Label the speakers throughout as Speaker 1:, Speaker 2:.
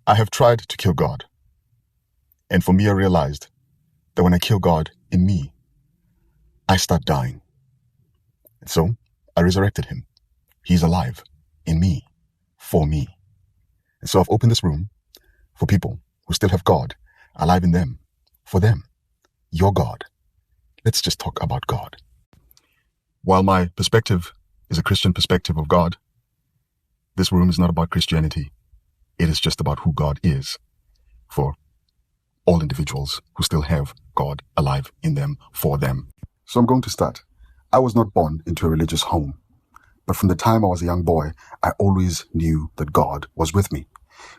Speaker 1: I have tried to kill God. And for me, I realized that when I kill God in me, I start dying. And so I resurrected him. He's alive in me, for me. And so I've opened this room for people who still have God alive in them, for them, your God. Let's just talk about God. While my perspective is a Christian perspective of God, this room is not about Christianity. It is just about who God is for all individuals who still have God alive in them, for them. So I'm going to start. I was not born into a religious home, but from the time I was a young boy, I always knew that God was with me.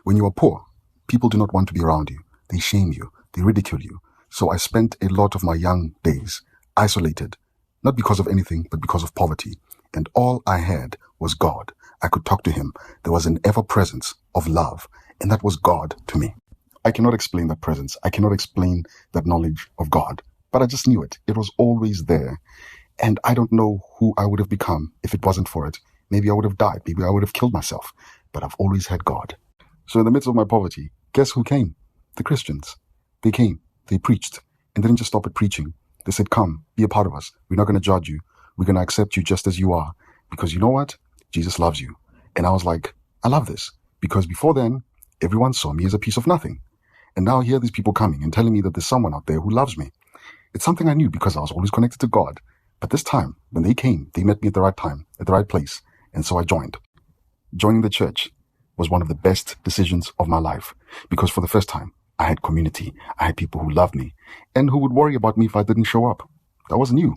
Speaker 1: When you are poor, people do not want to be around you. They shame you. They ridicule you. So I spent a lot of my young days isolated, not because of anything, but because of poverty. And all I had was God. I could talk to him. There was an ever-presence of love, and that was God to me. I cannot explain that presence. I cannot explain that knowledge of God, but I just knew it. It was always there. And I don't know who I would have become if it wasn't for it. Maybe I would have died. Maybe I would have killed myself. But I've always had God. So in the midst of my poverty, guess who came? The Christians. They came. They preached. And they didn't just stop at preaching. They said, come, be a part of us. We're not going to judge you. We're going to accept you just as you are. Because you know what? Jesus loves you. And I was like, I love this. Because before then, everyone saw me as a piece of nothing. And now here are these people coming and telling me that there's someone out there who loves me. It's something I knew because I was always connected to God. But this time, when they came, they met me at the right time, at the right place. And so I joined. Joining the church was one of the best decisions of my life. Because for the first time, I had community. I had people who loved me and who would worry about me if I didn't show up. That was new.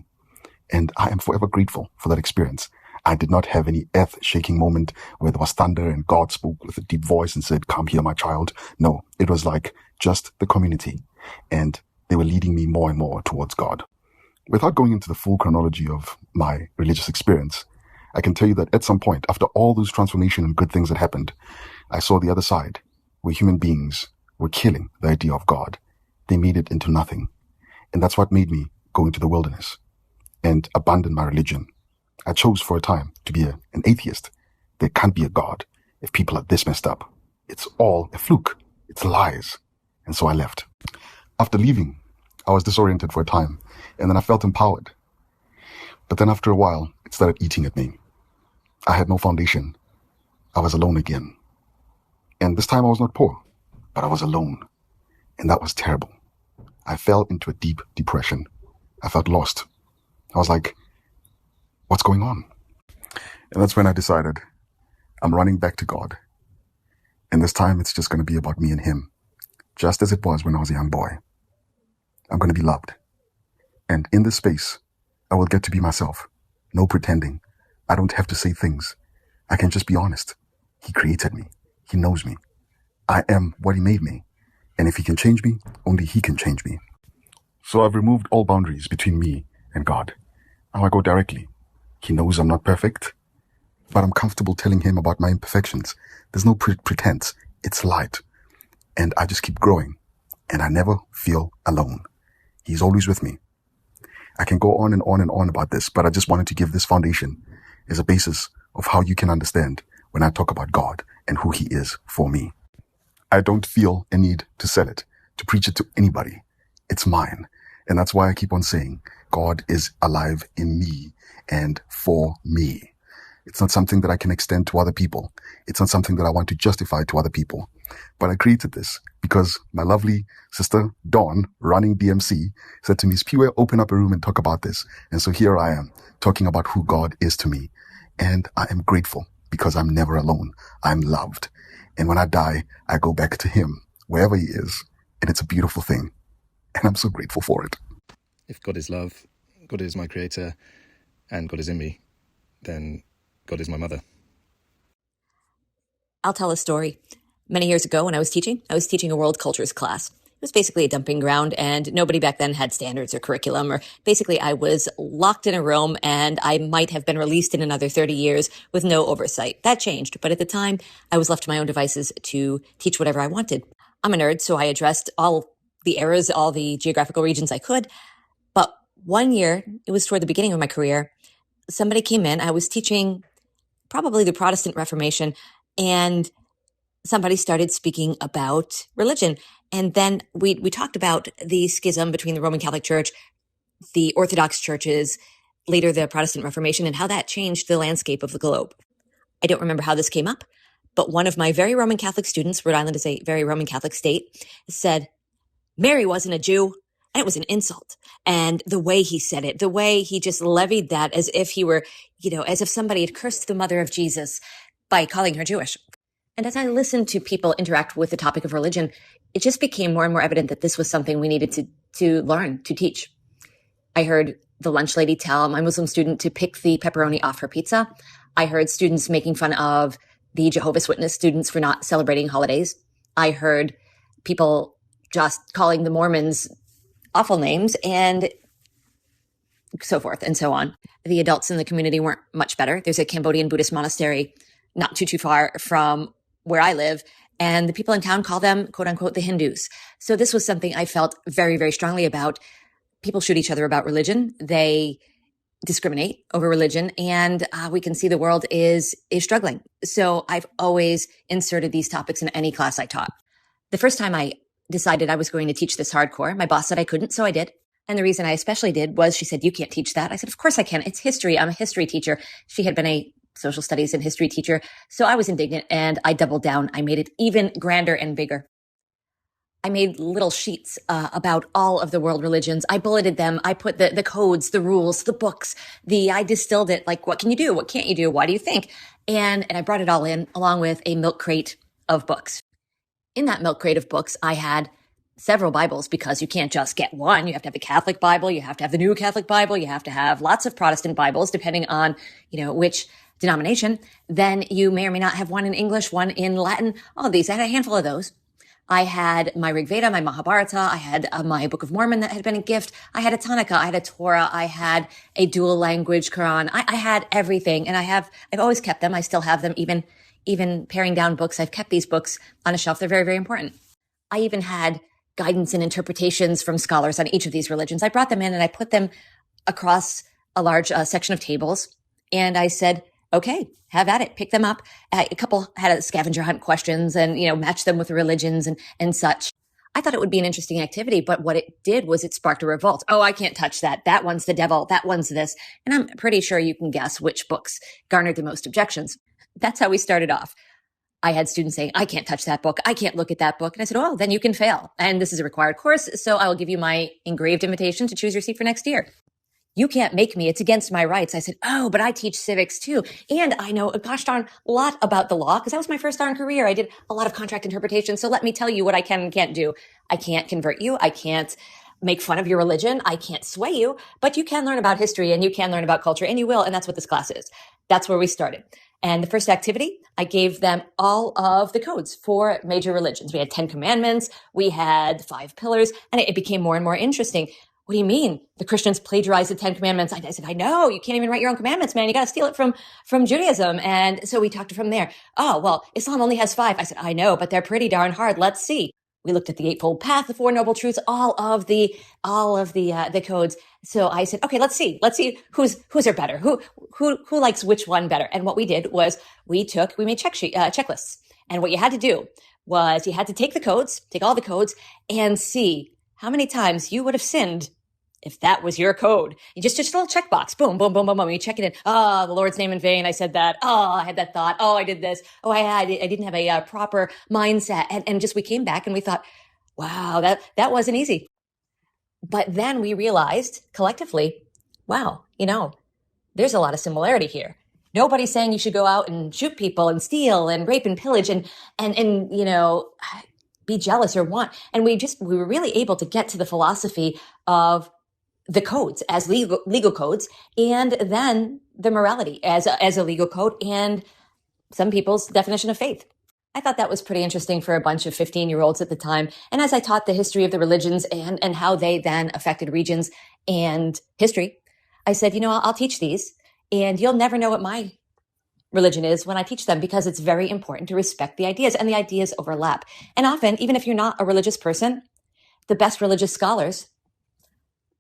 Speaker 1: And I am forever grateful for that experience. I did not have any earth-shaking moment where there was thunder and God spoke with a deep voice and said, come here, my child. No, it was like just the community. And they were leading me more and more towards God. Without going into the full chronology of my religious experience, I can tell you that at some point, after all those transformation and good things that happened, I saw the other side, where human beings were killing the idea of God. They made it into nothing. And that's what made me go into the wilderness and abandon my religion. I chose for a time to be an atheist. There can't be a God if people are this messed up. It's all a fluke. It's lies. And so I left. After leaving, I was disoriented for a time, and then I felt empowered. But then after a while, it started eating at me. I had no foundation. I was alone again. And this time I was not poor, but I was alone. And that was terrible. I fell into a deep depression. I felt lost. I was like, what's going on? And that's when I decided I'm running back to God. And this time it's just going to be about me and him, just as it was when I was a young boy. I'm going to be loved. And in this space, I will get to be myself. No pretending. I don't have to say things. I can just be honest. He created me. He knows me. I am what he made me. And if he can change me, only he can change me. So I've removed all boundaries between me and God. Now I go directly. He knows I'm not perfect, but I'm comfortable telling him about my imperfections. There's no pretense. It's light. And I just keep growing. And I never feel alone. He's always with me. I can go on and on and on about this, but I just wanted to give this foundation as a basis of how you can understand when I talk about God and who he is for me. I don't feel a need to sell it, to preach it to anybody. It's mine. And that's why I keep on saying God is alive in me and for me. It's not something that I can extend to other people. It's not something that I want to justify to other people. But I created this because my lovely sister, Dawn, running DMC, said to me, Spiwe, open up a room and talk about this. And so here I am talking about who God is to me. And I am grateful because I'm never alone. I'm loved. And when I die, I go back to him, wherever he is. And it's a beautiful thing. And I'm so grateful for it.
Speaker 2: If God is love, God is my creator, and God is in me, then God is my mother.
Speaker 3: I'll tell a story. Many years ago when I was teaching a world cultures class. It was basically a dumping ground, and nobody back then had standards or curriculum, or basically I was locked in a room and I might have been released in another 30 years with no oversight. That changed, but at the time I was left to my own devices to teach whatever I wanted. I'm a nerd, so I addressed all the eras, all the geographical regions I could. But one year, it was toward the beginning of my career, somebody came in. I was teaching probably the Protestant Reformation, and somebody started speaking about religion. And then we talked about the schism between the Roman Catholic Church, the Orthodox churches, later the Protestant Reformation, and how that changed the landscape of the globe. I don't remember how this came up, but one of my very Roman Catholic students, Rhode Island is a very Roman Catholic state, said, Mary wasn't a Jew, and it was an insult. And the way he said it, the way he just levied that as if he were, as if somebody had cursed the mother of Jesus by calling her Jewish. And as I listened to people interact with the topic of religion, it just became more and more evident that this was something we needed to learn, to teach. I heard the lunch lady tell my Muslim student to pick the pepperoni off her pizza. I heard students making fun of the Jehovah's Witness students for not celebrating holidays. I heard people just calling the Mormons awful names and so forth and so on. The adults in the community weren't much better. There's a Cambodian Buddhist monastery not too far from where I live, and the people in town call them, quote unquote, the Hindus. So this was something I felt very, very strongly about. People shoot each other about religion. They discriminate over religion, and we can see the world is struggling. So I've always inserted these topics in any class I taught. The first time I decided I was going to teach this hardcore, my boss said I couldn't, so I did. And the reason I especially did was she said, you can't teach that. I said, of course I can. It's history. I'm a history teacher. She had been a social studies and history teacher. So I was indignant and I doubled down. I made it even grander and bigger. I made little sheets about all of the world religions. I bulleted them. I put the codes, the rules, the books, I distilled it. Like, what can you do? What can't you do? Why do you think? And I brought it all in along with a milk crate of books. In that milk crate of books, I had several Bibles because you can't just get one. You have to have the Catholic Bible. You have to have the New Catholic Bible. You have to have lots of Protestant Bibles, depending on, which denomination. Then you may or may not have one in English, one in Latin, all of these. I had a handful of those. I had my Rig Veda, my Mahabharata. I had my Book of Mormon that had been a gift. I had a Tanakh. I had a Torah. I had a dual language Quran. I had everything. And I've always kept them. I still have them, even paring down books. I've kept these books on a shelf. They're very, very important. I even had guidance and interpretations from scholars on each of these religions. I brought them in and I put them across a large section of tables. And I said, okay, have at it. Pick them up. A couple had a scavenger hunt questions and, match them with the religions and such. I thought it would be an interesting activity, but what it did was it sparked a revolt. Oh, I can't touch that. That one's the devil. That one's this. And I'm pretty sure you can guess which books garnered the most objections. That's how we started off. I had students saying, I can't touch that book. I can't look at that book. And I said, oh, then you can fail. And this is a required course. So I will give you my engraved invitation to choose your seat for next year. You can't make me. It's against my rights. I said, oh, but I teach civics too. And I know a gosh darn lot about the law because that was my first darn career. I did a lot of contract interpretation. So let me tell you what I can and can't do. I can't convert you. I can't make fun of your religion. I can't sway you, but you can learn about history and you can learn about culture and you will. And that's what this class is. That's where we started. And the first activity, I gave them all of the codes for major religions. We had 10 commandments. We had 5 pillars, and it became more and more interesting. What do you mean? The Christians plagiarized the 10 commandments. I said, I know, you can't even write your own commandments, man. You got to steal it from Judaism. And so we talked from there. Oh, well, Islam only has 5. I said, I know, but they're pretty darn hard. Let's see. We looked at the Eightfold Path, the Four Noble Truths, all of the codes. So I said, okay, let's see who's are better, who likes which one better. And what we did was we made checklists. And what you had to do was you had to take all the codes and see how many times you would have sinned if that was your code. You just a little checkbox. Boom, boom, boom, boom, boom. You check it in. Oh, the Lord's name in vain. I said that. Oh, I had that thought. Oh, I did this. Oh, I didn't have a proper mindset. And just we came back and we thought, wow, that wasn't easy. But then we realized collectively, wow, there's a lot of similarity here. Nobody's saying you should go out and shoot people and steal and rape and pillage and be jealous or want. And we were really able to get to the philosophy of the codes as legal codes, and then the morality as a legal code, and some people's definition of faith. I thought that was pretty interesting for a bunch of 15-year-olds at the time. And as I taught the history of the religions and how they then affected regions and history, I said, I'll teach these, and you'll never know what my religion is when I teach them, because it's very important to respect the ideas, and the ideas overlap. And often, even if you're not a religious person, the best religious scholars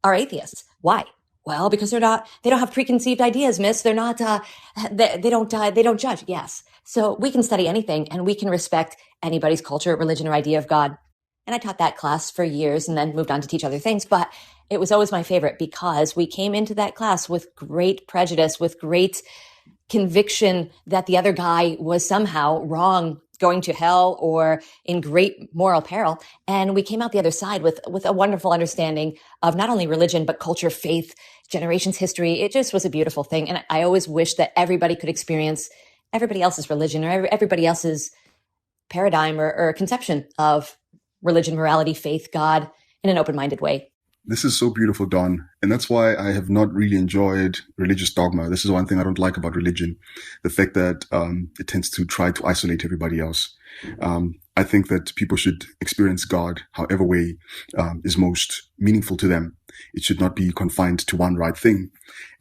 Speaker 3: are atheists. Why? Well, because they don't have preconceived ideas, miss. They're not, they don't judge. Yes. So we can study anything and we can respect anybody's culture, religion, or idea of God. And I taught that class for years and then moved on to teach other things. But it was always my favorite because we came into that class with great prejudice, with great conviction that the other guy was somehow wrong, going to hell, or in great moral peril. And we came out the other side with a wonderful understanding of not only religion, but culture, faith, generations, history. It just was a beautiful thing. And I always wish that everybody could experience everybody else's religion or everybody else's paradigm or conception of religion, morality, faith, God in an open-minded way.
Speaker 1: This is so beautiful, Don. And that's why I have not really enjoyed religious dogma. This is one thing I don't like about religion. The fact that it tends to try to isolate everybody else. I think that people should experience God however way is most meaningful to them. It should not be confined to one right thing.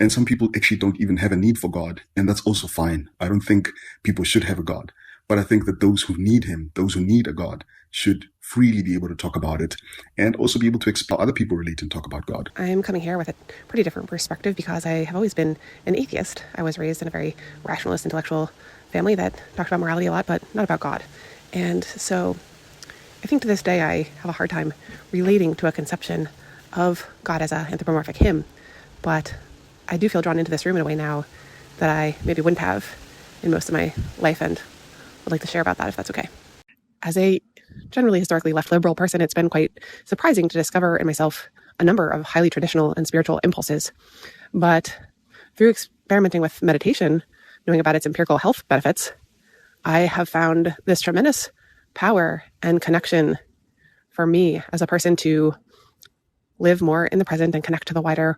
Speaker 1: And some people actually don't even have a need for God. And that's also fine. I don't think people should have a God. But I think that those who need him, those who need a God, should freely be able to talk about it and also be able to explore how other people relate and talk about God.
Speaker 4: I'm coming here with a pretty different perspective because I have always been an atheist. I was raised in a very rationalist, intellectual family that talked about morality a lot, but not about God. And so I think to this day I have a hard time relating to a conception of God as an anthropomorphic him. But I do feel drawn into this room in a way now that I maybe wouldn't have in most of my life, and would like to share about that if that's okay. As a generally historically left liberal person, it's been quite surprising to discover in myself a number of highly traditional and spiritual impulses. But through experimenting with meditation, knowing about its empirical health benefits, I have found this tremendous power and connection for me as a person to live more in the present and connect to the wider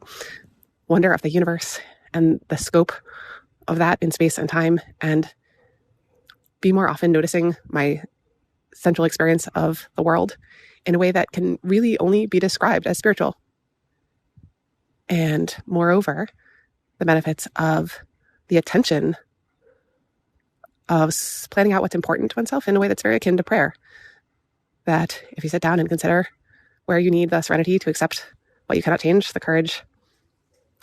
Speaker 4: wonder of the universe and the scope of that in space and time, and be more often noticing my central experience of the world in a way that can really only be described as spiritual. And moreover, the benefits of the attention of planning out what's important to oneself in a way that's very akin to prayer. That if you sit down and consider where you need the serenity to accept what you cannot change, the courage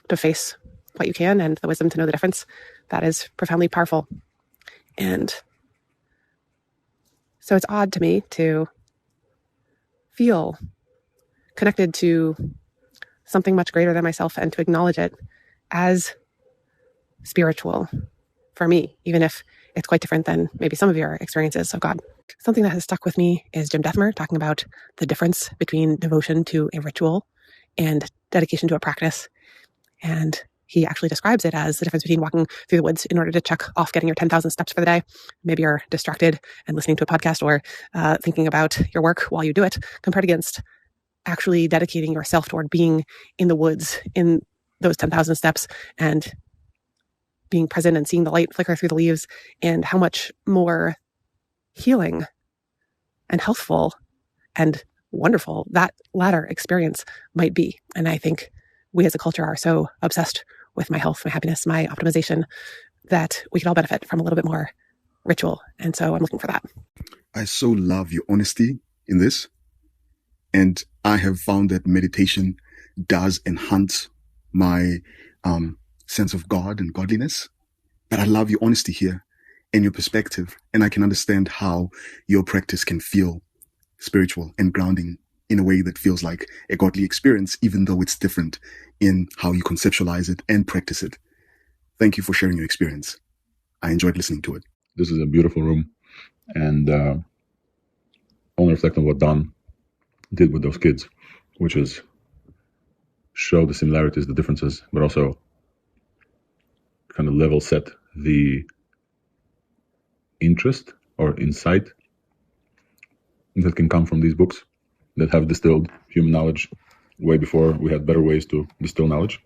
Speaker 4: to face what you can, and the wisdom to know the difference, that is profoundly powerful. And so it's odd to me to feel connected to something much greater than myself and to acknowledge it as spiritual for me, even if it's quite different than maybe some of your experiences of God. Something that has stuck with me is Jim Dethmer talking about the difference between devotion to a ritual and dedication to a practice. And he actually describes it as the difference between walking through the woods in order to check off getting your 10,000 steps for the day. Maybe you're distracted and listening to a podcast or thinking about your work while you do it, compared against actually dedicating yourself toward being in the woods in those 10,000 steps and being present and seeing the light flicker through the leaves, and how much more healing and healthful and wonderful that latter experience might be. And I think we as a culture are so obsessed with my health, my happiness, my optimization, that we could all benefit from a little bit more ritual. And so I'm looking for that.
Speaker 1: I so love your honesty in this. And I have found that meditation does enhance my sense of God and godliness. But I love your honesty here and your perspective. And I can understand how your practice can feel spiritual and grounding in a way that feels like a godly experience, even though it's different in how you conceptualize it and practice it. Thank you for sharing your experience. I enjoyed listening to it.
Speaker 5: This is a beautiful room. And I want to reflect on what Don did with those kids, which is show the similarities, the differences, but also kind of level set the interest or insight that can come from these books that have distilled human knowledge way before we had better ways to distill knowledge.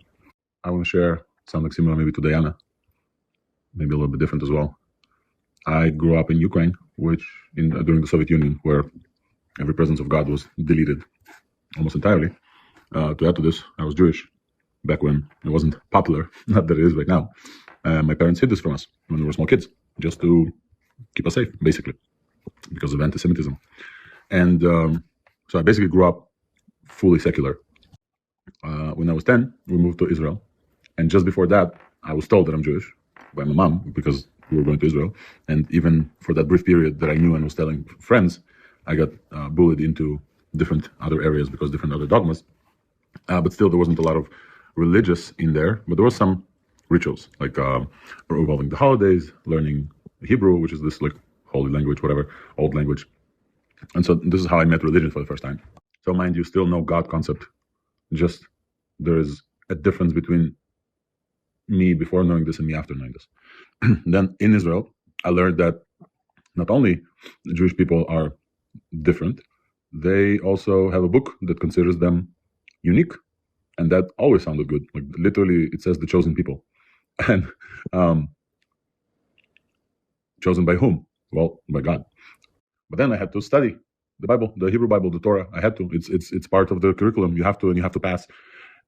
Speaker 5: I want to share something similar maybe to Diana, maybe a little bit different as well. I grew up in Ukraine, which during the Soviet Union, where every presence of God was deleted almost entirely. To add to this, I was Jewish back when it wasn't popular, not that it is right now. My parents hid this from us when we were small kids, just to keep us safe, basically, because of anti-Semitism. And so I basically grew up fully secular. When I was 10, we moved to Israel. And just before that, I was told that I'm Jewish by my mom, because who were going to Israel. And even for that brief period that I knew and was telling friends, I got bullied into different other areas because different other dogmas. But still, there wasn't a lot of religious in there, but there was some rituals, like revolving the holidays, learning Hebrew, which is this like holy language, whatever, old language. And so this is how I met religion for the first time. So mind you, still no God concept. Just there is a difference between me before knowing this and me after knowing this. Then in Israel, I learned that not only the Jewish people are different, they also have a book that considers them unique. And that always sounded good. Like literally, it says the chosen people. And chosen by whom? Well, by God. But then I had to study the Bible, the Hebrew Bible, the Torah. I had to. It's part of the curriculum. You have to, and you have to pass.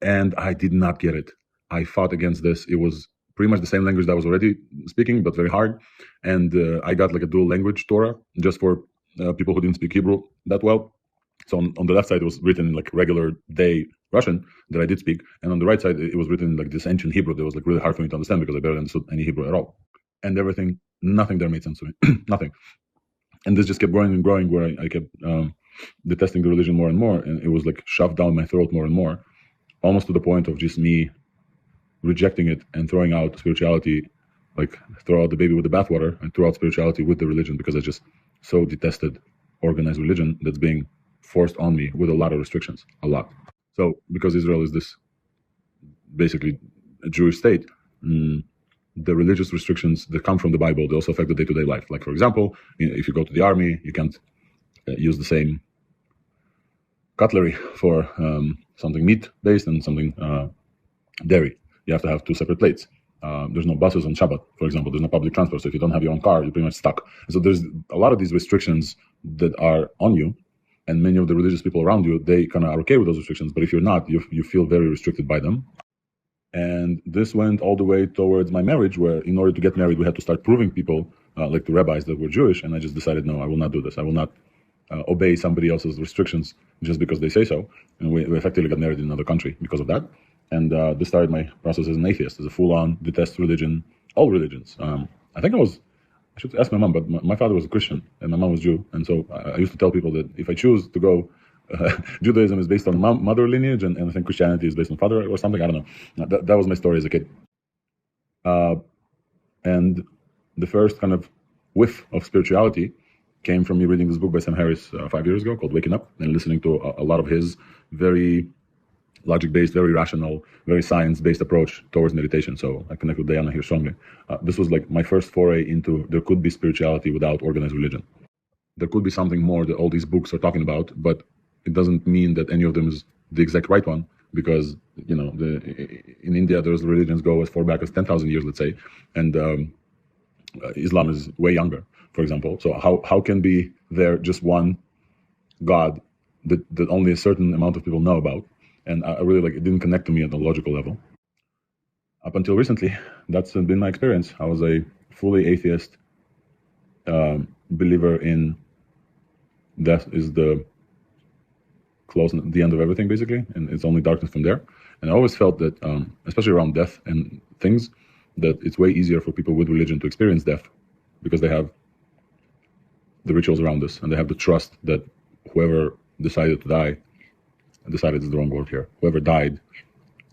Speaker 5: And I did not get it. I fought against this. It was pretty much the same language that I was already speaking, but very hard. And I got like a dual language Torah just for people who didn't speak Hebrew that well. So on the left side, it was written in like regular day Russian that I did speak. And on the right side, it was written in like this ancient Hebrew that was like really hard for me to understand because I barely understood any Hebrew at all. And everything, nothing there made sense to me. Nothing. And this just kept growing and growing, where I kept detesting the religion more and more. And it was like shoved down my throat more and more, almost to the point of just me rejecting it and throwing out spirituality, like throw out the baby with the bathwater and throw out spirituality with the religion, because I just so detested organized religion that's being forced on me with a lot of restrictions, a lot. So because Israel is this basically a Jewish state, the religious restrictions that come from the Bible, they also affect the day-to-day life. Like, for example, if you go to the army, you can't use the same cutlery for something meat-based and something dairy. You have to have two separate plates. There's no buses on Shabbat, for example. There's no public transport. So if you don't have your own car, you're pretty much stuck. So there's a lot of these restrictions that are on you. And many of the religious people around you, they kind of are okay with those restrictions. But if you're not, you feel very restricted by them. And this went all the way towards my marriage, where in order to get married, we had to start proving people, like the rabbis, that were Jewish. And I just decided, no, I will not do this. I will not obey somebody else's restrictions just because they say so. And we effectively got married in another country because of that. And this started my process as an atheist, as a full-on detest religion, all religions. I think I should ask my mom, but my father was a Christian and my mom was Jew. And so I used to tell people that if I choose to go, Judaism is based on mother lineage, and I think Christianity is based on father or something. I don't know. That was my story as a kid. And the first kind of whiff of spirituality came from me reading this book by Sam Harris 5 years ago called Waking Up, and listening to a lot of his very logic-based, very rational, very science-based approach towards meditation. So I connect with Diana here strongly. This was like my first foray into there could be spirituality without organized religion. There could be something more that all these books are talking about, but it doesn't mean that any of them is the exact right one, because in India those religions go as far back as 10,000 years, let's say, and Islam is way younger, for example. So how can be there just one God that only a certain amount of people know about? And I really it didn't connect to me at a logical level. Up until recently, that's been my experience. I was a fully atheist believer in death is the end of everything, basically, and it's only darkness from there. And I always felt that, especially around death and things, that it's way easier for people with religion to experience death because they have the rituals around this, and they have the trust that whoever decided to die, decided is the wrong word here, whoever died,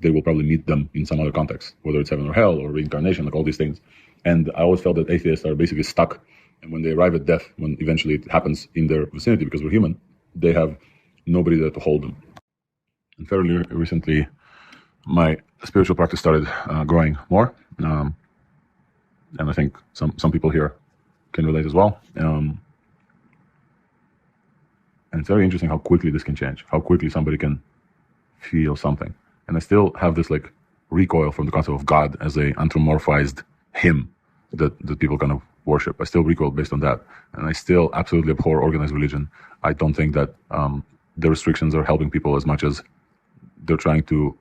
Speaker 5: they will probably meet them in some other context, whether it's heaven or hell or reincarnation, like all these things. And I always felt that atheists are basically stuck, and when they arrive at death, when eventually it happens in their vicinity, because we're human, they have nobody there to hold them. And fairly recently, my spiritual practice started growing more, and I think some people here can relate as well. And it's very interesting how quickly this can change, how quickly somebody can feel something. And I still have this recoil from the concept of God as a anthropomorphized him that people kind of worship. I still recoil based on that. And I still absolutely abhor organized religion. I don't think that the restrictions are helping people as much as they're trying to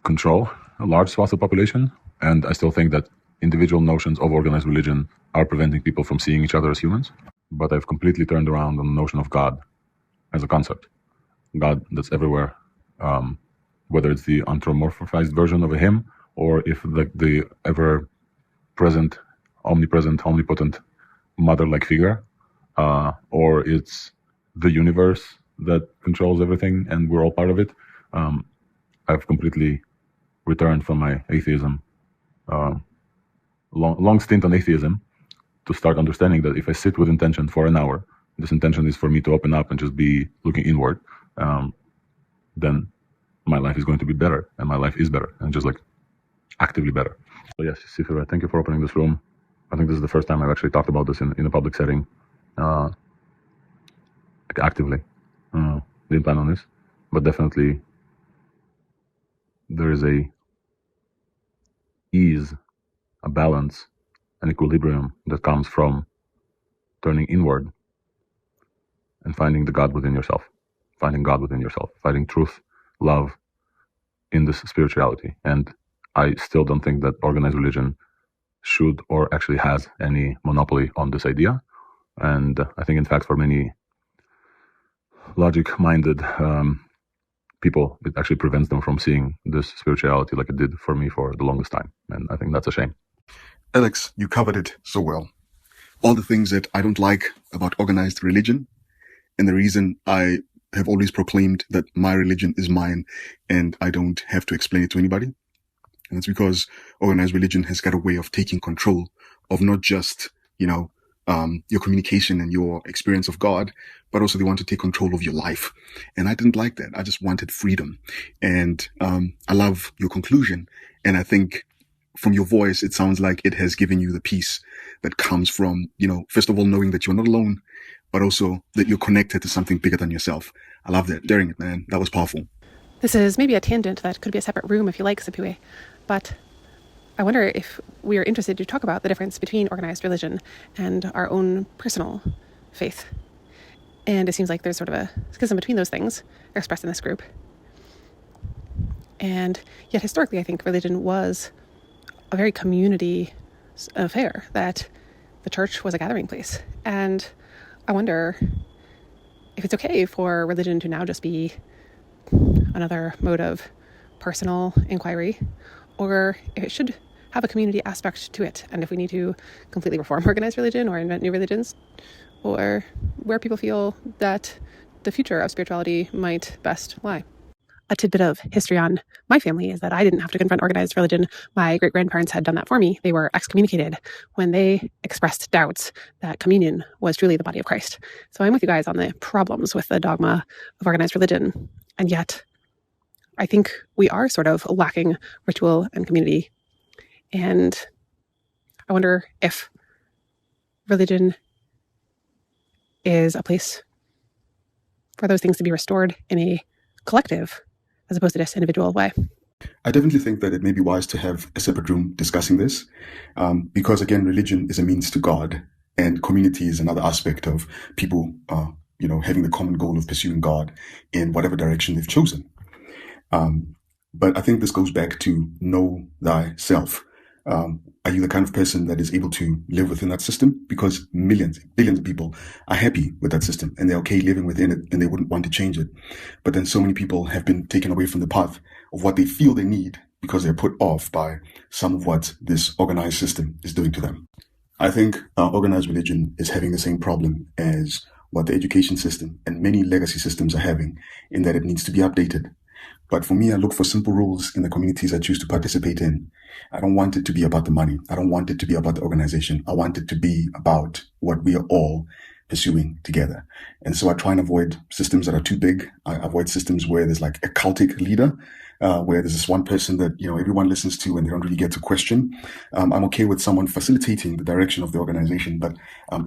Speaker 5: control a large swath of the population. And I still think that individual notions of organized religion are preventing people from seeing each other as humans. But I've completely turned around on the notion of God as a concept. God that's everywhere, whether it's the anthropomorphized version of a him, or if the ever present, omnipresent, omnipotent mother-like figure, or it's the universe that controls everything and we're all part of it. I've completely returned from my atheism, long stint on atheism, to start understanding that if I sit with intention for an hour, this intention is for me to open up and just be looking inward, then my life is going to be better, and my life is better, and just like actively better. So yes, Sifira, thank you for opening this room. I think this is the first time I've actually talked about this in a public setting, like actively. Didn't plan on this, but definitely there is a ease, a balance, an equilibrium that comes from turning inward and finding the God within yourself, finding God within yourself, finding truth, love in this spirituality. And I still don't think that organized religion should or actually has any monopoly on this idea. And I think, in fact, for many logic-minded people, it actually prevents them from seeing this spirituality like it did for me for the longest time. And I think that's a shame.
Speaker 1: Alex, you covered it so well. All the things that I don't like about organized religion, and the reason I have always proclaimed that my religion is mine and I don't have to explain it to anybody. And it's because organized religion has got a way of taking control of not just, your communication and your experience of God, but also they want to take control of your life. And I didn't like that. I just wanted freedom. And I love your conclusion. And I think from your voice, it sounds like it has given you the peace that comes from, first of all, knowing that you're not alone, but also that you're connected to something bigger than yourself. I love that. Daring it, man. That was powerful.
Speaker 4: This is maybe a tangent that could be a separate room if you like, Sipiwe, but I wonder if we are interested to talk about the difference between organized religion and our own personal faith. And it seems like there's sort of a schism between those things expressed in this group. And yet historically, I think religion was a very community affair, that the church was a gathering place. And I wonder if it's okay for religion to now just be another mode of personal inquiry, or if it should have a community aspect to it, and if we need to completely reform organized religion or invent new religions, or where people feel that the future of spirituality might best lie. A tidbit of history on my family is that I didn't have to confront organized religion. My great-grandparents had done that for me. They were excommunicated when they expressed doubts that communion was truly the body of Christ. So I'm with you guys on the problems with the dogma of organized religion. And yet, I think we are sort of lacking ritual and community. And I wonder if religion is a place for those things to be restored in a collective as opposed to this individual way.
Speaker 1: I definitely think that it may be wise to have a separate room discussing this, because again, religion is a means to God, and community is another aspect of people, having the common goal of pursuing God in whatever direction they've chosen. But I think this goes back to know thyself. Are you the kind of person that is able to live within that system? Because millions, billions of people are happy with that system and they're okay living within it and they wouldn't want to change it. But then so many people have been taken away from the path of what they feel they need because they're put off by some of what this organized system is doing to them. I think organized religion is having the same problem as what the education system and many legacy systems are having, in that it needs to be updated. But for me, I look for simple rules in the communities I choose to participate in. I don't want it to be about the money. I don't want it to be about the organization. I want it to be about what we are all pursuing together. And so I try and avoid systems that are too big. I avoid systems where there's like a cultic leader, where there's this one person that, everyone listens to and they don't really get to question. I'm okay with someone facilitating the direction of the organization, but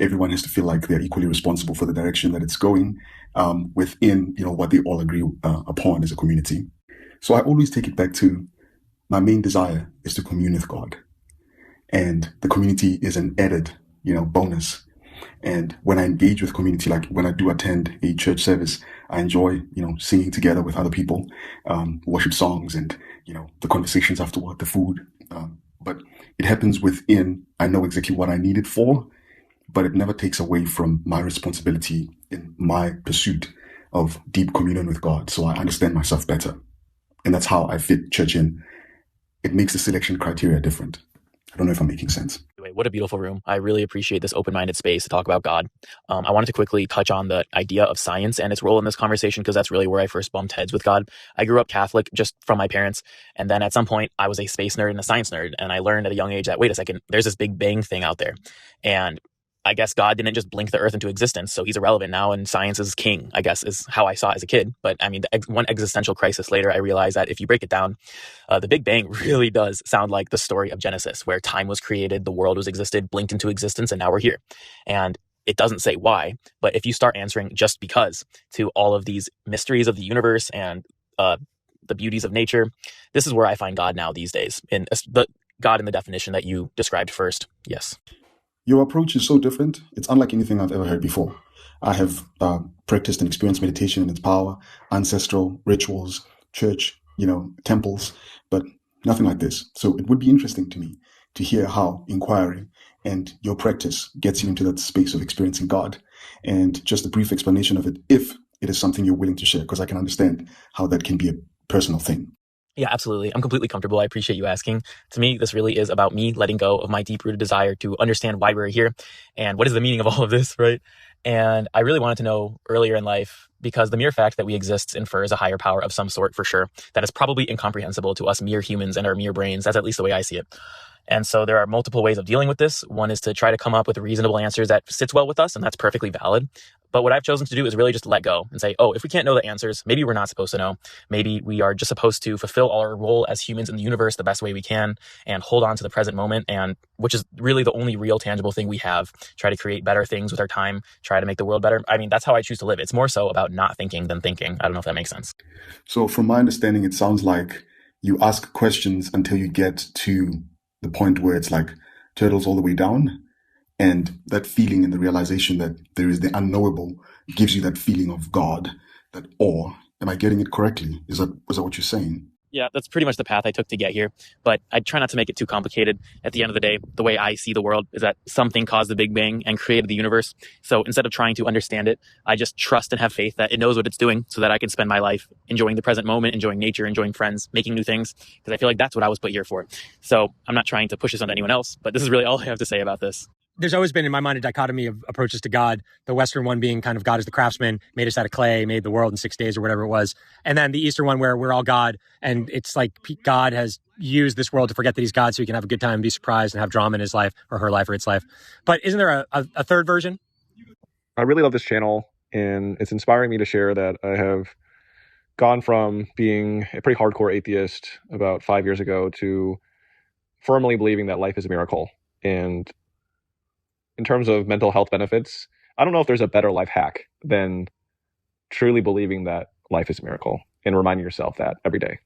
Speaker 1: everyone has to feel like they're equally responsible for the direction that it's going within, what they all agree upon as a community. So I always take it back to my main desire is to commune with God. And the community is an added, bonus. And when I engage with community, like when I do attend a church service, I enjoy, singing together with other people, worship songs and, the conversations afterward, the food. But it happens within, I know exactly what I need it for, but it never takes away from my responsibility in my pursuit of deep communion with God. So I understand myself better. And that's how I fit church in. It makes the selection criteria different. I don't know if I'm making sense.
Speaker 6: What a beautiful room. I really appreciate this open-minded space to talk about God. I wanted to quickly touch on the idea of science and its role in this conversation, because that's really where I first bumped heads with God. I grew up Catholic just from my parents. And then at some point I was a space nerd and a science nerd. And I learned at a young age that, wait a second, there's this big bang thing out there. And I guess God didn't just blink the earth into existence, so he's irrelevant now, and science is king, I guess, is how I saw it as a kid. But I mean, one existential crisis later, I realized that if you break it down, the Big Bang really does sound like the story of Genesis, where time was created, the world was existed, blinked into existence, and now we're here. And it doesn't say why, but if you start answering just because to all of these mysteries of the universe and the beauties of nature, this is where I find God now these days, in the God in the definition that you described first. Yes.
Speaker 1: Your approach is so different. It's unlike anything I've ever heard before. I have practiced and experienced meditation and its power, ancestral rituals, church, temples, but nothing like this. So it would be interesting to me to hear how inquiry and your practice gets you into that space of experiencing God, and just a brief explanation of it, if it is something you're willing to share, because I can understand how that can be a personal thing.
Speaker 6: Yeah, absolutely. I'm completely comfortable. I appreciate you asking. To me, this really is about me letting go of my deep-rooted desire to understand why we're here and what is the meaning of all of this, right? And I really wanted to know earlier in life, because the mere fact that we exist infers a higher power of some sort, for sure, that is probably incomprehensible to us mere humans and our mere brains. That's at least the way I see it. And so there are multiple ways of dealing with this. One is to try to come up with reasonable answers that sits well with us, and that's perfectly valid. But what I've chosen to do is really just let go and say, oh, if we can't know the answers, maybe we're not supposed to know. Maybe we are just supposed to fulfill our role as humans in the universe the best way we can and hold on to the present moment, and which is really the only real tangible thing we have. Try to create better things with our time, try to make the world better. I mean, that's how I choose to live. It's more so about not thinking than thinking. I don't know if that makes sense.
Speaker 1: So from my understanding, it sounds like you ask questions until you get to the point where it's like turtles all the way down, and that feeling and the realization that there is the unknowable gives you that feeling of God, that awe. Am I getting it correctly? Was that what you're saying?
Speaker 6: Yeah, that's pretty much the path I took to get here. But I try not to make it too complicated. At the end of the day, the way I see the world is that something caused the Big Bang and created the universe. So instead of trying to understand it, I just trust and have faith that it knows what it's doing, so that I can spend my life enjoying the present moment, enjoying nature, enjoying friends, making new things, because I feel like that's what I was put here for. So I'm not trying to push this onto anyone else, but this is really all I have to say about this.
Speaker 7: There's always been in my mind a dichotomy of approaches to God. The Western one being kind of God as the craftsman, made us out of clay, made the world in 6 days or whatever it was. And then the Eastern one where we're all God, and it's like God has used this world to forget that he's God so he can have a good time and be surprised and have drama in his life or her life or its life. But isn't there a third version?
Speaker 8: I really love this channel, and it's inspiring me to share that I have gone from being a pretty hardcore atheist about 5 years ago to firmly believing that life is a miracle. And in terms of mental health benefits, I don't know if there's a better life hack than truly believing that life is a miracle and reminding yourself that every day.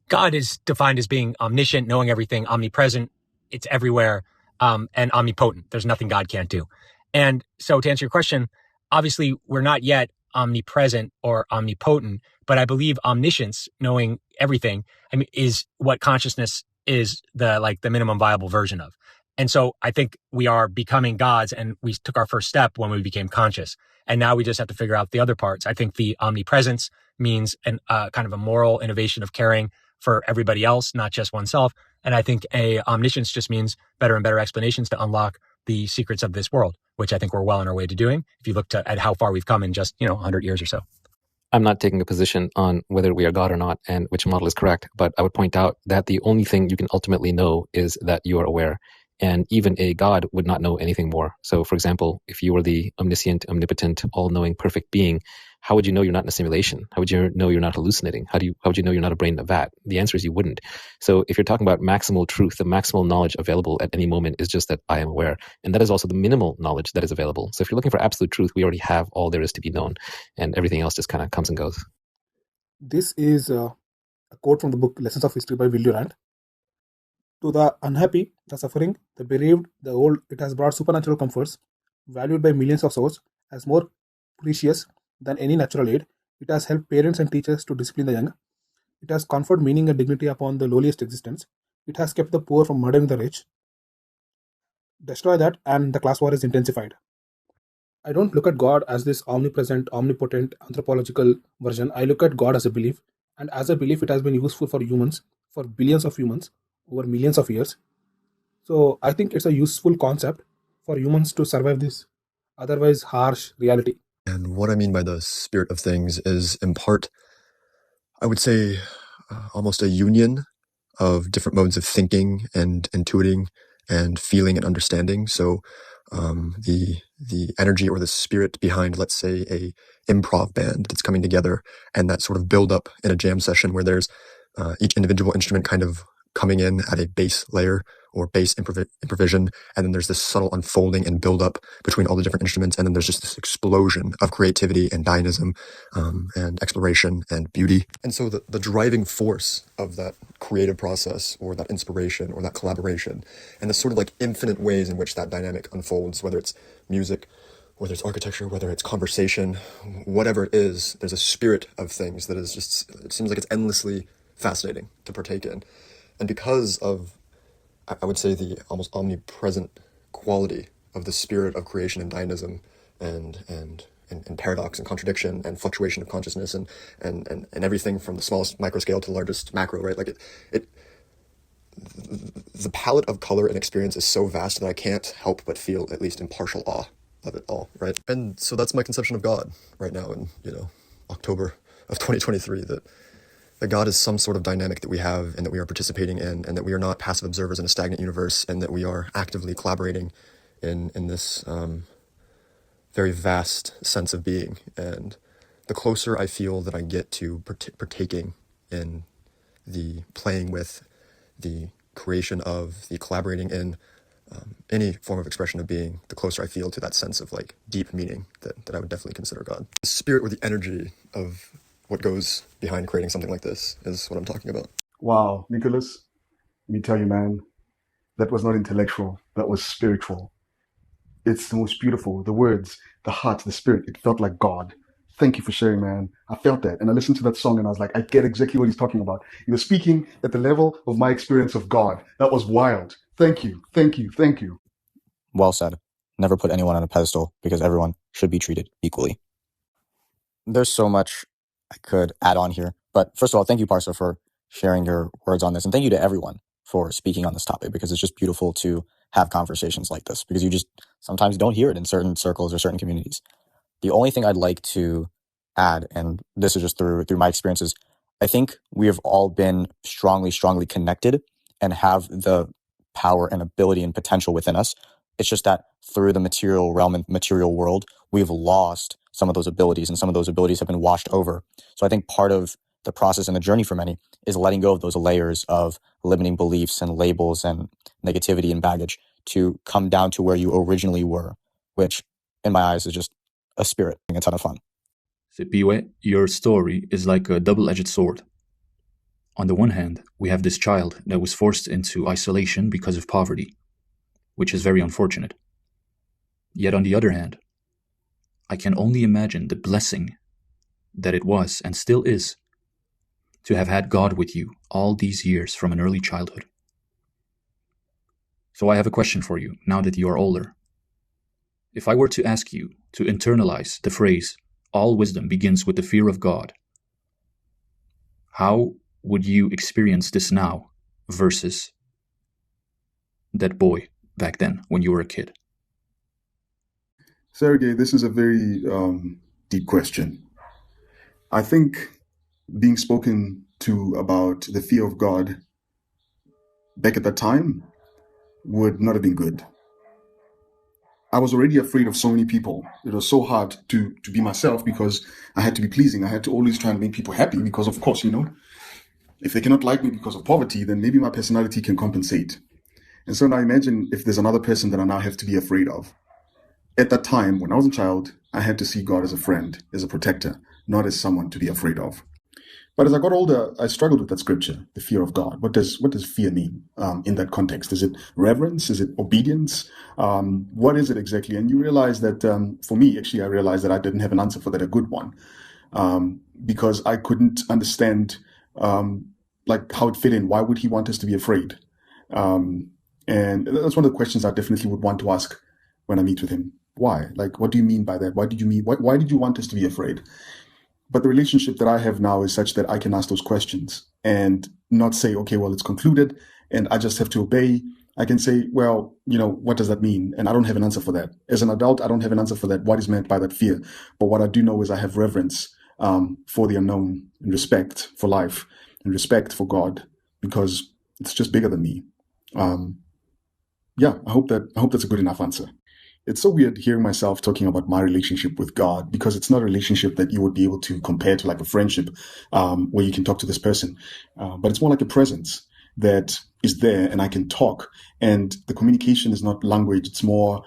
Speaker 7: God is defined as being omniscient, knowing everything, omnipresent, it's everywhere, and omnipotent. There's nothing God can't do. And so to answer your question, obviously we're not yet omnipresent or omnipotent, but I believe omniscience, knowing everything, is what consciousness is the minimum viable version of. And so I think we are becoming gods, and we took our first step when we became conscious. And now we just have to figure out the other parts. I think the omnipresence means kind of a moral innovation of caring for everybody else, not just oneself. And I think omniscience just means better and better explanations to unlock the secrets of this world, which I think we're well on our way to doing, if you look at how far we've come in just 100 years or so.
Speaker 2: I'm not taking a position on whether we are God or not and which model is correct, but I would point out that the only thing you can ultimately know is that you are aware. And even a God would not know anything more. So, for example, if you were the omniscient, omnipotent, all-knowing, perfect being, how would you know you're not in a simulation? How would you know you're not hallucinating? How would you know you're not a brain in a vat? The answer is you wouldn't. So if you're talking about maximal truth, the maximal knowledge available at any moment is just that I am aware. And that is also the minimal knowledge that is available. So if you're looking for absolute truth, we already have all there is to be known. And everything else just kind of comes and goes.
Speaker 9: This is a quote from the book Lessons of History by Will Durant. To the unhappy, the suffering, the bereaved, the old, it has brought supernatural comforts, valued by millions of souls, as more precious than any natural aid. It has helped parents and teachers to discipline the young. It has conferred meaning and dignity upon the lowliest existence. It has kept the poor from murdering the rich. Destroy that, and the class war is intensified. I don't look at God as this omnipresent, omnipotent, anthropological version. I look at God as a belief, and as a belief, it has been useful for humans, for billions of humans, over millions of years. So I think it's a useful concept for humans to survive this otherwise harsh reality.
Speaker 10: And what I mean by the spirit of things is, in part, I would say almost a union of different modes of thinking and intuiting and feeling and understanding. So the energy or the spirit behind, let's say, a improv band that's coming together, and that sort of build up in a jam session where there's each individual instrument kind of coming in at a base layer or base improvisation, and then there's this subtle unfolding and build up between all the different instruments, and then there's just this explosion of creativity and dynamism and exploration and beauty. And so the driving force of that creative process or that inspiration or that collaboration, and the sort of like infinite ways in which that dynamic unfolds, whether it's music, whether it's architecture, whether it's conversation, whatever it is, there's a spirit of things that is just, it seems like it's endlessly fascinating to partake in. And because of, I would say, the almost omnipresent quality of the spirit of creation and dynamism and paradox and contradiction and fluctuation of consciousness and everything from the smallest micro scale to the largest macro, right? Like the palette of color and experience is so vast that I can't help but feel at least impartial awe of it all, right? And so that's my conception of God right now in, October of 2023, that God is some sort of dynamic that we have and that we are participating in, and that we are not passive observers in a stagnant universe, and that we are actively collaborating in this very vast sense of being. And the closer I feel that I get to partaking in the playing with, the creation of, the collaborating in any form of expression of being, the closer I feel to that sense of like deep meaning that I would definitely consider God. The spirit or the energy of what goes behind creating something like this is what I'm talking about.
Speaker 1: Wow, Nicholas, let me tell you, man, that was not intellectual, that was spiritual. It's the most beautiful, the words, the heart, the spirit, it felt like God. Thank you for sharing, man. I felt that. And I listened to that song and I was like, I get exactly what he's talking about. He was speaking at the level of my experience of God. That was wild. Thank you, thank you, thank you.
Speaker 11: Well said. Never put anyone on a pedestal, because everyone should be treated equally. There's so much I could add on here. But first of all, thank you, Parsa, for sharing your words on this. And thank you to everyone for speaking on this topic, because it's just beautiful to have conversations like this, because you just sometimes don't hear it in certain circles or certain communities. The only thing I'd like to add, and this is just through my experiences, I think we have all been strongly connected and have the power and ability and potential within us. It's just that through the material realm and material world, we've lost some of those abilities, and some of those abilities have been washed over. So I think part of the process and the journey for many is letting go of those layers of limiting beliefs and labels and negativity and baggage to come down to where you originally were, which in my eyes is just a spirit and a ton of fun.
Speaker 12: Sipiwe, your story is like a double-edged sword. On the one hand, we have this child that was forced into isolation because of poverty, which is very unfortunate. Yet on the other hand, I can only imagine the blessing that it was and still is to have had God with you all these years from an early childhood. So I have a question for you now that you are older. If I were to ask you to internalize the phrase, all wisdom begins with the fear of God, how would you experience this now versus that boy back then when you were a kid?
Speaker 1: Sergey, this is a very deep question. I think being spoken to about the fear of God back at that time would not have been good. I was already afraid of so many people. It was so hard to be myself because I had to be pleasing. I had to always try and make people happy because, of course, if they cannot like me because of poverty, then maybe my personality can compensate. And so now imagine if there's another person that I now have to be afraid of. At that time, when I was a child, I had to see God as a friend, as a protector, not as someone to be afraid of. But as I got older, I struggled with that scripture, the fear of God. What does fear mean in that context? Is it reverence? Is it obedience? What is it exactly? And you realize that, for me, actually, I realized that I didn't have an answer for that, a good one, because I couldn't understand how it fit in. Why would he want us to be afraid? And that's one of the questions I definitely would want to ask when I meet with him. Why? What do you mean by that? Why did you want us to be afraid? But the relationship that I have now is such that I can ask those questions and not say, okay, well, it's concluded and I just have to obey. I can say, well, what does that mean? And I don't have an answer for that. As an adult, I don't have an answer for that. What is meant by that fear? But what I do know is I have reverence for the unknown and respect for life and respect for God, because it's just bigger than me. I hope that's a good enough answer. It's so weird hearing myself talking about my relationship with God, because it's not a relationship that you would be able to compare to like a friendship where you can talk to this person. But it's more like a presence that is there, and I can talk. And the communication is not language. It's more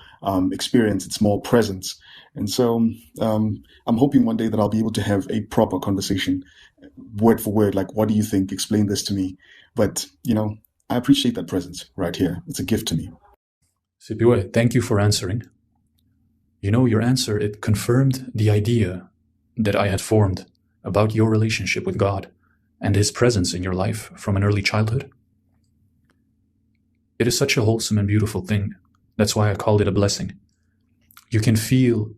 Speaker 1: experience. It's more presence. And so I'm hoping one day that I'll be able to have a proper conversation, word for word, like, what do you think? Explain this to me. But, I appreciate that presence right here. It's a gift to me.
Speaker 12: Sipiwe, thank you for answering. Your answer, it confirmed the idea that I had formed about your relationship with God and His presence in your life from an early childhood. It is such a wholesome and beautiful thing. That's why I called it a blessing. You can feel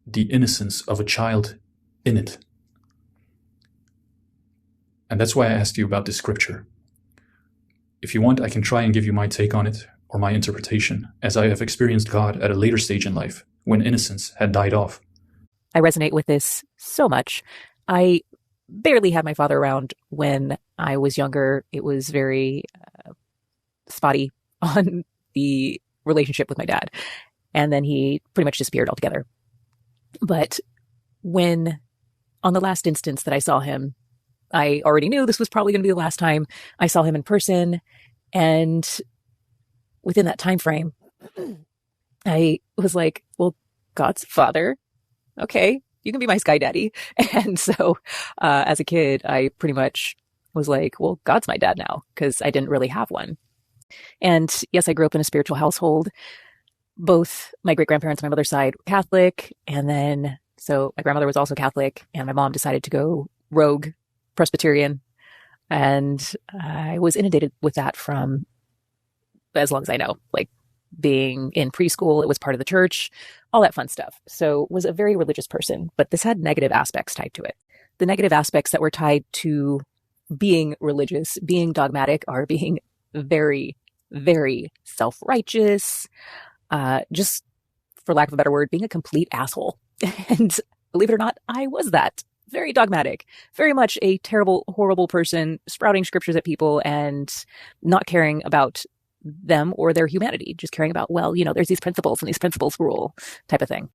Speaker 12: the innocence of a child in it. And that's why I asked you about this scripture. If you want, I can try and give you my take on it, or my interpretation, as I have experienced God at a later stage in life, when innocence had died off.
Speaker 13: I resonate with this so much. I barely had my father around when I was younger. It was very spotty on the relationship with my dad. And then he pretty much disappeared altogether. But when, on the last instance that I saw him, I already knew this was probably going to be the last time I saw him in person. And within that time frame, I was like, well, God's father. Okay, you can be my sky daddy. And so as a kid, I pretty much was like, well, God's my dad now, because I didn't really have one. And yes, I grew up in a spiritual household. Both my great-grandparents on my mother's side were Catholic. And then, so my grandmother was also Catholic, and my mom decided to go rogue Presbyterian. And I was inundated with that from as long as I know, like being in preschool, it was part of the church, all that fun stuff. So was a very religious person, but this had negative aspects tied to it. The negative aspects that were tied to being religious, being dogmatic, are being very, very self-righteous, just for lack of a better word, being a complete asshole. And believe it or not, I was that. Very dogmatic, very much a terrible, horrible person, sprouting scriptures at people and not caring about them or their humanity, just caring about, well, there's these principles and these principles rule type of thing.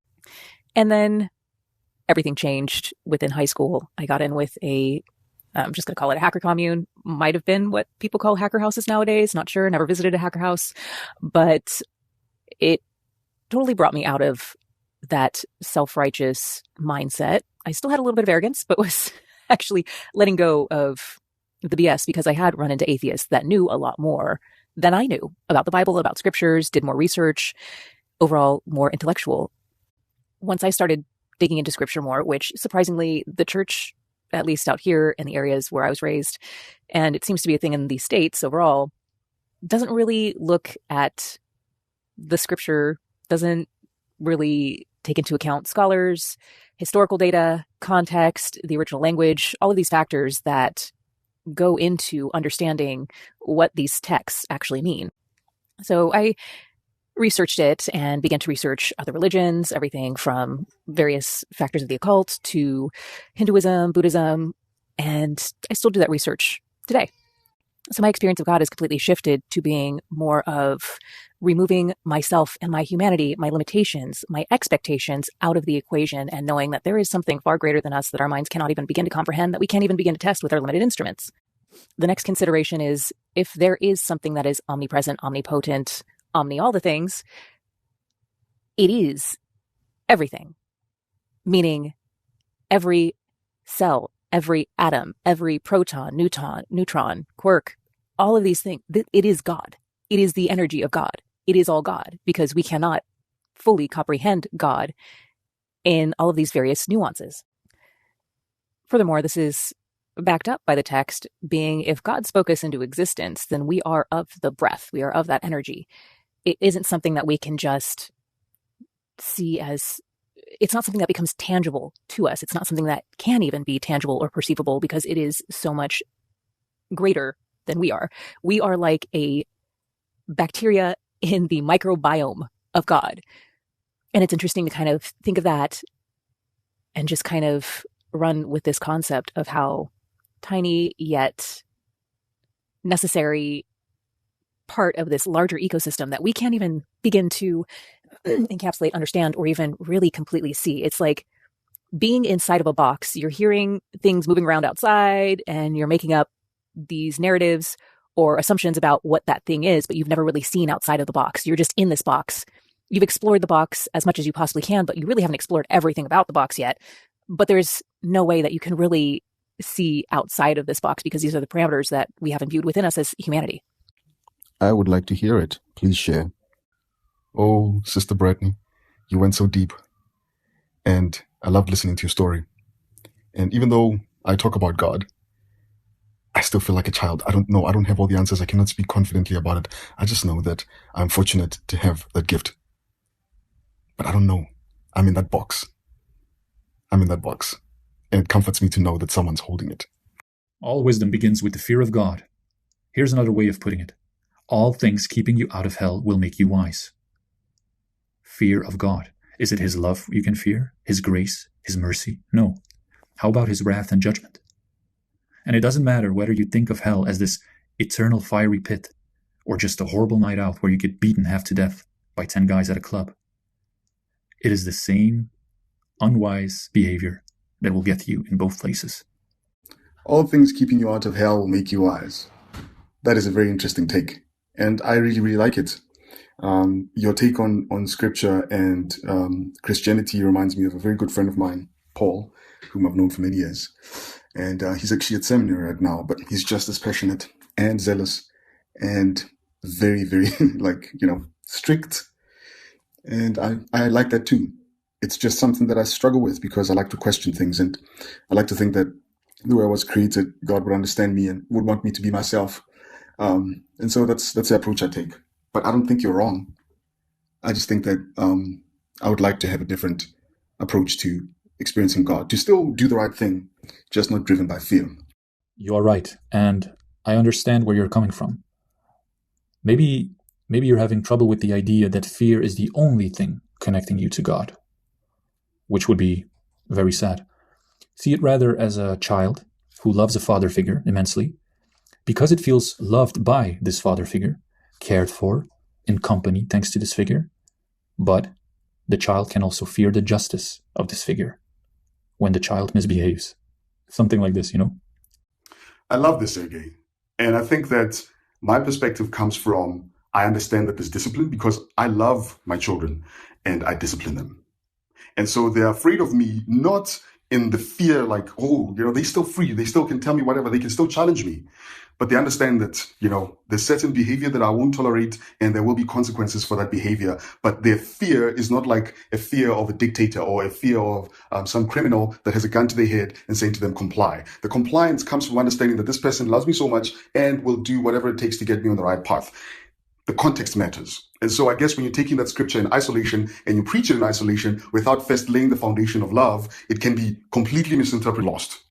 Speaker 13: And then everything changed within high school. I got in with I'm just going to call it a hacker commune. Might have been what people call hacker houses nowadays. Not sure. Never visited a hacker house, but it totally brought me out of that self-righteous mindset. I still had a little bit of arrogance, but was actually letting go of the BS, because I had run into atheists that knew a lot more than I knew about the Bible, about scriptures, did more research, overall more intellectual. Once I started digging into scripture more, which surprisingly the church, at least out here in the areas where I was raised, and it seems to be a thing in these states overall, doesn't really look at the scripture, doesn't really take into account scholars, historical data, context, the original language, all of these factors that go into understanding what these texts actually mean. So I researched it and began to research other religions, everything from various factors of the occult to Hinduism, Buddhism, and I still do that research today. So my experience of God has completely shifted to being more of removing myself and my humanity, my limitations, my expectations out of the equation, and knowing that there is something far greater than us that our minds cannot even begin to comprehend, that we can't even begin to test with our limited instruments. The next consideration is, if there is something that is omnipresent, omnipotent, all the things, it is everything. Meaning every cell, every atom, every proton, neutron, quark, all of these things, it is God. It is the energy of God. It is all God, because we cannot fully comprehend God in all of these various nuances. Furthermore, this is backed up by the text being, if God spoke us into existence, then we are of the breath. We are of that energy. It isn't something that we can just see as, it's not something that becomes tangible to us. It's not something that can even be tangible or perceivable, because it is so much greater than we are. We are like a bacteria in the microbiome of God. And it's interesting to kind of think of that and just kind of run with this concept of how tiny yet necessary part of this larger ecosystem that we can't even begin to encapsulate, understand, or even really completely see. It's like being inside of a box. You're hearing things moving around outside and you're making up these narratives or assumptions about what that thing is, but you've never really seen outside of the box. You're just in this box. You've explored the box as much as you possibly can, but you really haven't explored everything about the box yet. But there's no way that you can really see outside of this box because these are the parameters that we have imbued within us as humanity.
Speaker 1: I would like to hear it. Please share. Oh, Sister Brittany, you went so deep. And I loved listening to your story. And even though I talk about God, I still feel like a child. I don't know. I don't have all the answers. I cannot speak confidently about it. I just know that I'm fortunate to have that gift. But I don't know. I'm in that box. And it comforts me to know that someone's holding it.
Speaker 12: All wisdom begins with the fear of God. Here's another way of putting it. All things keeping you out of hell will make you wise. Fear of God. Is it his love you can fear? His grace? His mercy? No. How about his wrath and judgment? And it doesn't matter whether you think of hell as this eternal fiery pit or just a horrible night out where you get beaten half to death by 10 guys at a club. It is the same unwise behavior that will get you in both places.
Speaker 1: All things keeping you out of hell will make you wise. That is a very interesting take. And I really, really like it. Your take on scripture and Christianity reminds me of a very good friend of mine, Paul, whom I've known for many years. And he's actually at seminary right now, but he's just as passionate and zealous and very, very, strict. And I like that too. It's just something that I struggle with because I like to question things. And I like to think that the way I was created, God would understand me and would want me to be myself. And so that's the approach I take. But I don't think you're wrong. I just think that I would like to have a different approach to experiencing God, to still do the right thing, just not driven by fear.
Speaker 12: You are right, and I understand where you're coming from. Maybe you're having trouble with the idea that fear is the only thing connecting you to God, which would be very sad. See it rather as a child who loves a father figure immensely, because it feels loved by this father figure, cared for, in company thanks to this figure. But the child can also fear the justice of this figure when the child misbehaves. Something like this,
Speaker 1: I love this, Sergey. And I think that my perspective comes from, I understand that there's discipline because I love my children and I discipline them. And so they're afraid of me, not in the fear like, they're still free. They still can tell me whatever. They can still challenge me. But they understand that, there's certain behavior that I won't tolerate and there will be consequences for that behavior. But their fear is not like a fear of a dictator or a fear of some criminal that has a gun to their head and saying to them, comply. The compliance comes from understanding that this person loves me so much and will do whatever it takes to get me on the right path. The context matters. And so I guess when you're taking that scripture in isolation and you preach it in isolation without first laying the foundation of love, it can be completely misinterpreted, lost.